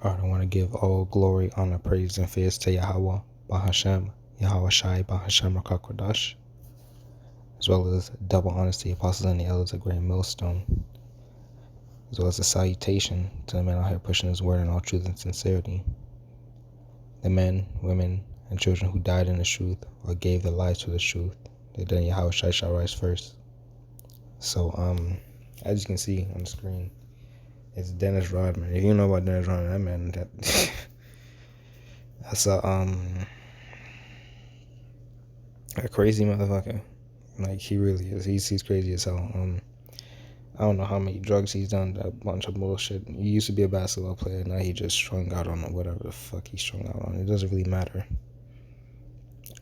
Alright, I want to give all glory, honor, praise, and fears to Yahweh, Bahashem, Yahweh Shai, Bahashem, Rakakwadash, as well as double honors to the apostles and the elders of Great Millstone, as well as a salutation to the man out here pushing his word in all truth and sincerity. The men, women, and children who died in the truth or gave their lives for the truth, they did Yahweh Shai shall rise first. So, as you can see on the screen, it's Dennis Rodman. If you know about Dennis Rodman, that man, that's a crazy motherfucker. Like, he really is. He's crazy as hell. I don't know how many drugs he's done, a bunch of bullshit. He used to be a basketball player, now he just strung out on whatever the fuck he's strung out on. It doesn't really matter.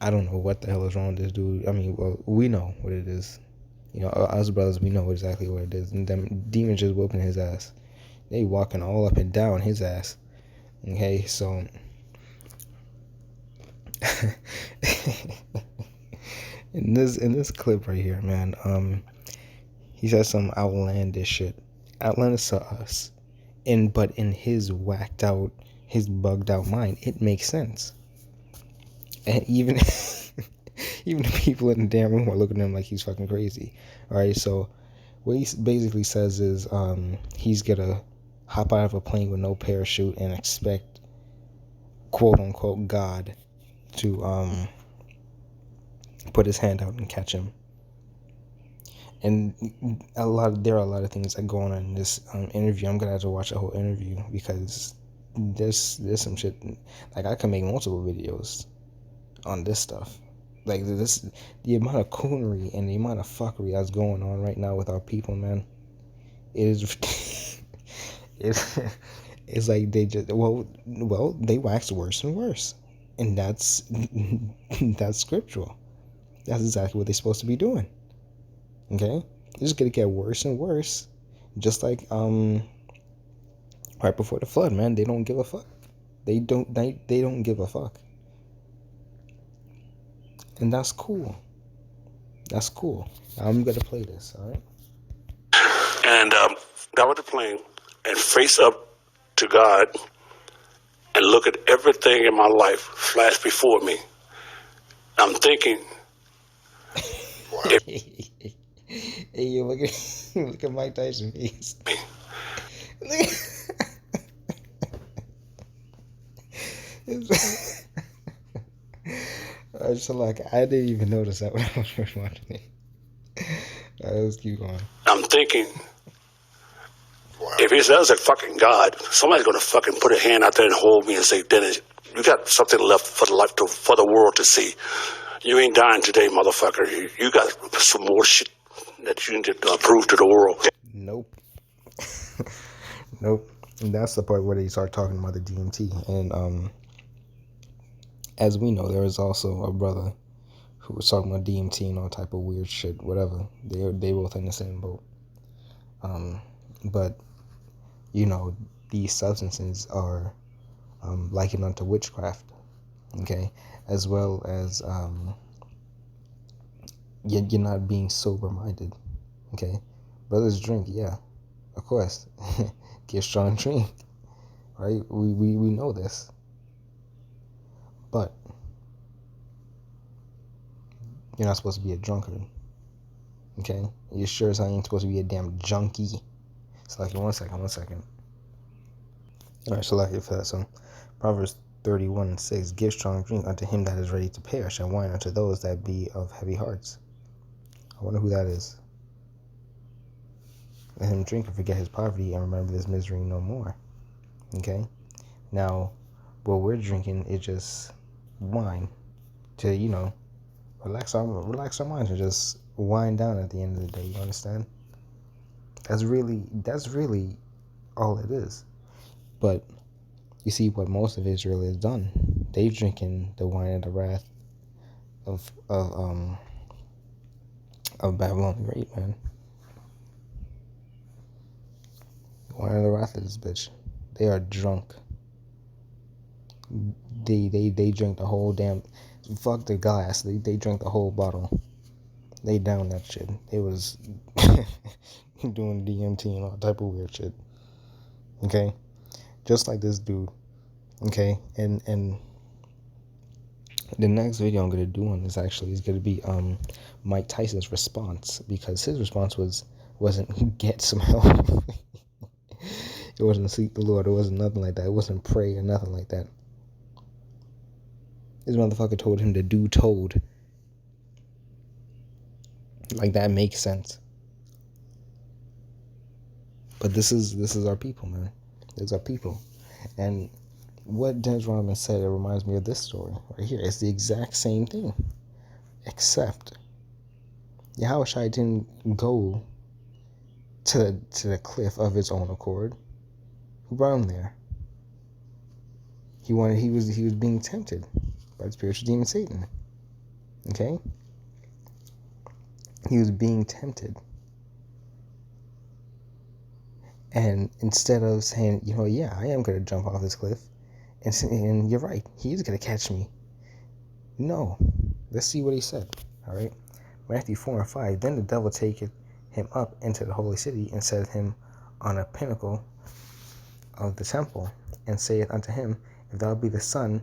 I don't know what the hell is wrong with this dude. I mean, well, we know what it is. You know, us brothers, we know exactly what it is. And them demons just whooping his ass. They walking all up and down his ass. Okay, so in this clip right here, man, he says some outlandish shit. Outlandish to us. But in his whacked out, his bugged out mind, it makes sense. And even even the people in the damn room are looking at him like he's fucking crazy. Alright, so what he basically says is he's gonna hop out of a plane with no parachute and expect quote unquote God to put his hand out and catch him. And there are a lot of things that go on in this interview. I'm gonna have to watch the whole interview because there's some shit. Like, I can make multiple videos on this stuff. Like, the amount of coonery and the amount of fuckery that's going on right now with our people, man. It is it's like they just they wax worse and worse, and that's scriptural. That's exactly what they're supposed to be doing. Okay, it's just gonna get worse and worse, just like right before the flood, man. They don't give a fuck. They don't give a fuck, and that's cool. That's cool. I'm gonna play this. All right. And got with the plane and face up to God and look at everything in my life flash before me. I'm thinking, hey, you look at Mike Tyson face. So like, I didn't even notice that when I was first watching it. Let's keep going. I'm thinking, if he says a fucking God, somebody's gonna fucking put a hand out there and hold me and say, Dennis, you got something left for the world to see. You ain't dying today, motherfucker. You got some more shit that you need to prove to the world. Nope. Nope. And that's the part where they start talking about the DMT. And as we know, there is also a brother who was talking about DMT and all type of weird shit, whatever. They both in the same boat. But you know, these substances are likened unto witchcraft. Okay, as well as you're not being sober minded. Okay, brothers drink, yeah, of course. Get strong, drink, right? We know this, but you're not supposed to be a drunkard. Okay, you sure as hell ain't supposed to be a damn junkie. So like, one second. All right, so like for that, so Proverbs 31:6, give strong drink unto him that is ready to perish, and wine unto those that be of heavy hearts. I wonder who that is. Let him drink and forget his poverty and remember this misery no more. Okay? Now, what we're drinking is just wine to, you know, relax our minds and just wind down at the end of the day. You understand? That's really all it is. But you see what most of Israel has done. They've drinking the wine of the wrath of Babylon the Great, man. Wine of the wrath of this bitch. They are drunk. They drink the whole damn. Fuck the glass. They drank the whole bottle. They down that shit. They was doing DMT and all type of weird shit. Okay, just like this dude. Okay, and the next video I'm gonna do on this actually is gonna be Mike Tyson's response, because his response wasn't get some help. It wasn't seek the Lord. It wasn't nothing like that. It wasn't pray or nothing like that. This motherfucker told him to do told. Like, that makes sense. But this is our people, man. This is our people. And what Dennis Rodman said, it reminds me of this story right here. It's the exact same thing, except Yahushua didn't go to the cliff of his own accord. Who brought him there? He was being tempted by the spiritual demon Satan. Okay? He was being tempted. And instead of saying, yeah, I am going to jump off this cliff, and you're right, he is going to catch me. No. Let's see what he said. All right? Matthew 4 and 5. Then the devil taketh him up into the holy city, and set him on a pinnacle of the temple, and saith unto him, If thou be the Son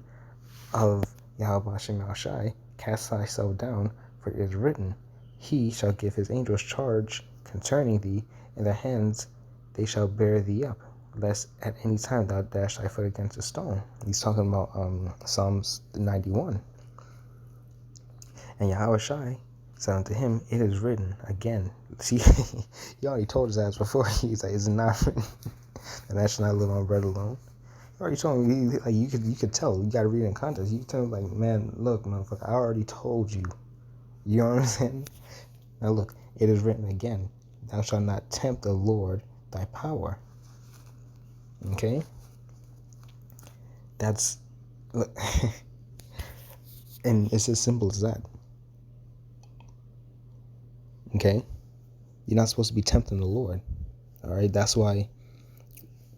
of Yahweh Shai, cast thyself down, for it is written, He shall give his angels charge concerning thee, in their hands they shall bear thee up, lest at any time thou dash thy foot against a stone. He's talking about Psalms 91. And Yahweh Shai said unto him, It is written again. See, he already told his ass before. He's like, It's not written that I shall not live on bread alone. He already told me, like, you could tell. You gotta read it in context. You can tell him, like, man, look, motherfucker, I already told you. You know what I'm saying? Now look, it is written again, thou shalt not tempt the Lord thy power. Okay? That's, look, and it's as simple as that. Okay? You're not supposed to be tempting the Lord. All right? That's why,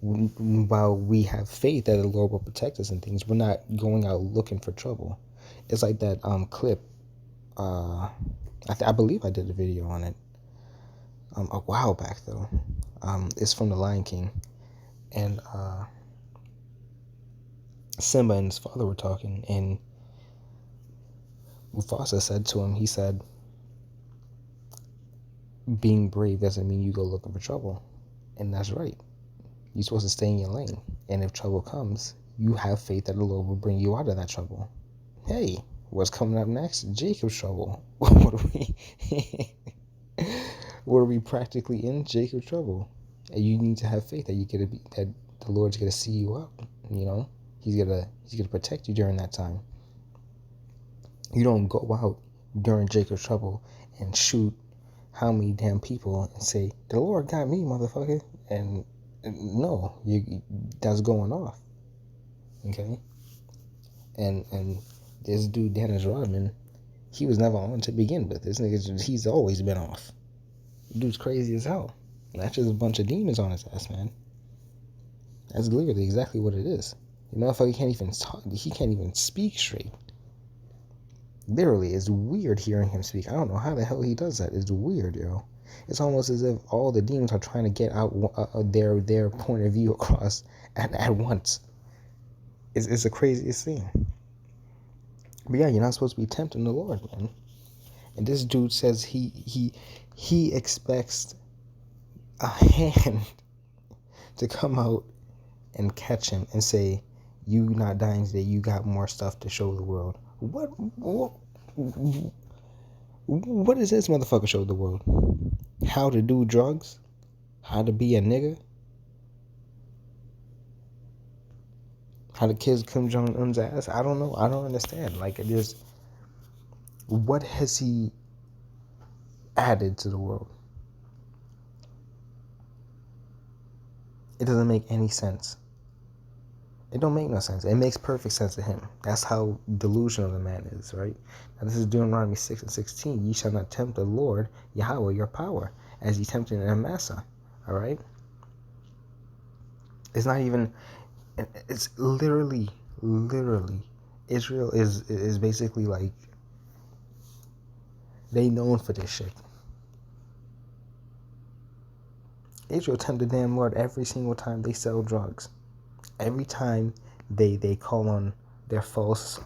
while we have faith that the Lord will protect us and things, we're not going out looking for trouble. It's like that clip. I believe I did a video on it a while back, though. It's from The Lion King, and Simba and his father were talking, and Mufasa said to him, he said, being brave doesn't mean you go looking for trouble. And that's right. You're supposed to stay in your lane, and if trouble comes, you have faith that the Lord will bring you out of that trouble. Hey, what's coming up next? Jacob's trouble. What are we practically in? Jacob's trouble. And you need to have faith that that the Lord's gonna see you out. He's gonna protect you during that time. You don't go out during Jacob's trouble and shoot how many damn people and say, the Lord got me, motherfucker. And no, that's going off. Okay? And this dude, Dennis Rodman, he was never on to begin with. This nigga, he's always been off. Dude's crazy as hell. That's just a bunch of demons on his ass, man. That's literally exactly what it is. The motherfucker can't even talk. He can't even speak straight. Literally, it's weird hearing him speak. I don't know how the hell he does that. It's weird, yo. It's almost as if all the demons are trying to get out their point of view across at once. It's the craziest thing. But yeah, you're not supposed to be tempting the Lord, man. And this dude says he expects a hand to come out and catch him and say, you not dying today, you got more stuff to show the world. What is this motherfucker show the world? How to do drugs? How to be a nigga? How to kiss Kim Jong-un's ass? I don't know. I don't understand. Like, what has he added to the world? It doesn't make any sense. It don't make no sense. It makes perfect sense to him. That's how delusional the man is, right? Now this is Deuteronomy 6 and 16. Ye shall not tempt the Lord, Yahweh, your power, as ye tempted in Massa. All right? It's not even, it's literally, Israel is basically like, they known for this shit. Israel tempt the damn Lord every single time they sell drugs. Every time they call on their false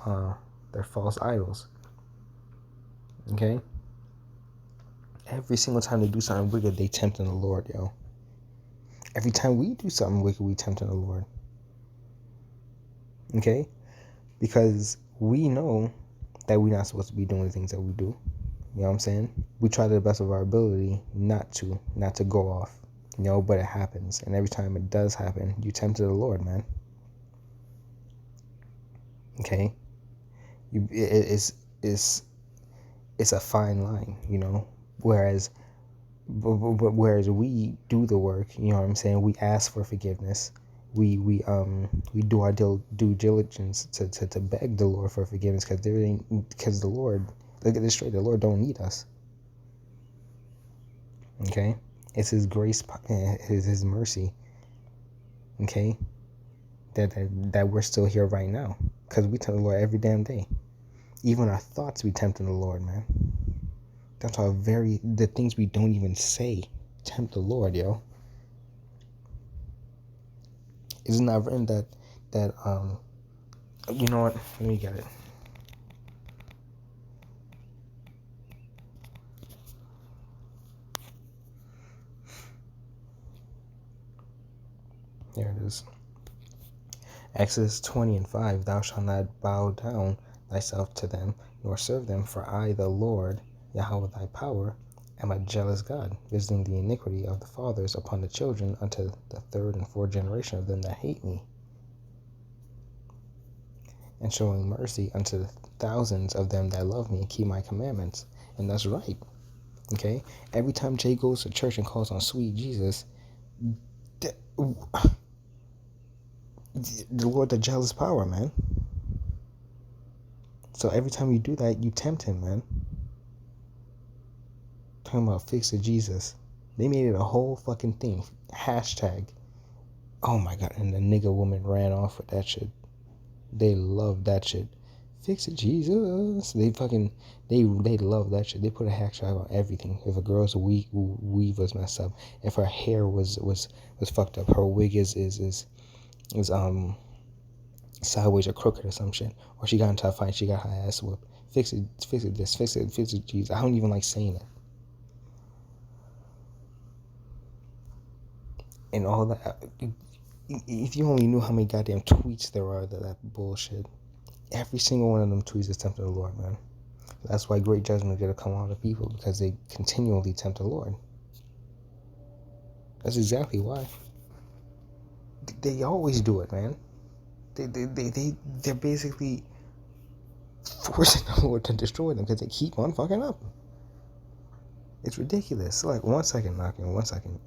idols. Okay? Every single time they do something wicked, they tempting the Lord, yo. Every time we do something wicked, we tempting the Lord. Okay? Because we know that we're not supposed to be doing the things that we do. You know what I'm saying? We try to the best of our ability not to go off. You know, but it happens. And every time it does happen, you tempted the Lord, man. Okay? It's a fine line, you know? Whereas we do the work, you know what I'm saying? We ask for forgiveness. We do our due diligence to beg the Lord for forgiveness, because the Lord, look at this straight, the Lord don't need us. Okay, it's His grace, His mercy. Okay, that we're still here right now, because we tempt the Lord every damn day. Even our thoughts, we tempting the Lord, man. That's how the things we don't even say tempt the Lord, yo. Isn't that written that you know what? Let me get it. There it is. Exodus 20:5. Thou shalt not bow down thyself to them, nor serve them, for I, the Lord, Yahweh thy power, am a jealous God, visiting the iniquity of the fathers upon the children unto the third and fourth generation of them that hate me, and showing mercy unto the thousands of them that love me and keep my commandments. And that's right. Okay? Every time Jay goes to church and calls on sweet Jesus, the Lord, the jealous power, man. So every time you do that, you tempt him, man. Talking about fix it Jesus. They made it a whole fucking thing. Hashtag. Oh my god, and the nigga woman ran off with that shit. They love that shit. Fix it Jesus. They love that shit. They put a hashtag on everything. If a girl's weave was messed up, if her hair was fucked up, her wig is sideways or crooked or some shit, or she got into a fight, she got her ass whooped. Fix it this, fix it Jesus. I don't even like saying it. And all that. If you only knew how many goddamn tweets there are that bullshit. Every single one of them tweets is tempting the Lord, man. That's why great judgment is going to come on the people, because they continually tempt the Lord. That's exactly why. They always do it, man. They're basically forcing the Lord to destroy them because they keep on fucking up. It's ridiculous. Like, 1 second, knocking, 1 second.